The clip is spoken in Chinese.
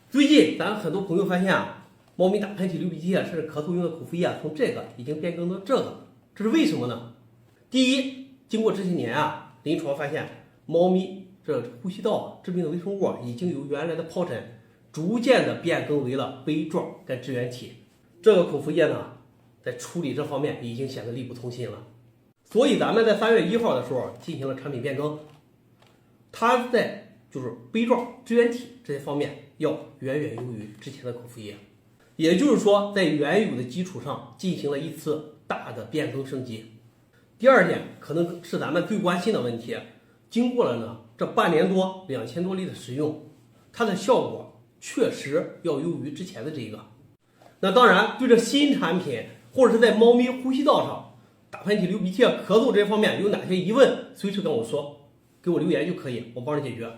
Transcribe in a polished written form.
最近咱很多朋友发现啊，猫咪打喷嚏、流鼻涕啊，甚至咳嗽用的口服液啊，从这个已经变更到这个了，这是为什么呢？第一，经过这些年啊，临床发现猫咪这呼吸道致病的微生物啊，已经由原来的疱疹逐渐的变更为了杯状跟支原体。这个口服液呢，在处理这方面已经显得力不从心了。所以咱们在3月1号的时候进行了产品变更，它在就是杯状、支原体这些方面要远远优于之前的口服液，也就是说在原有的基础上进行了一次大的变更升级。第二点可能是咱们最关心的问题，经过了呢这半年多2000多例的使用，它的效果确实要优于之前的这个。那当然对这新产品或者是在猫咪呼吸道上打喷嚏、流鼻涕、咳嗽这些方面有哪些疑问，随时跟我说，给我留言就可以，我帮你解决。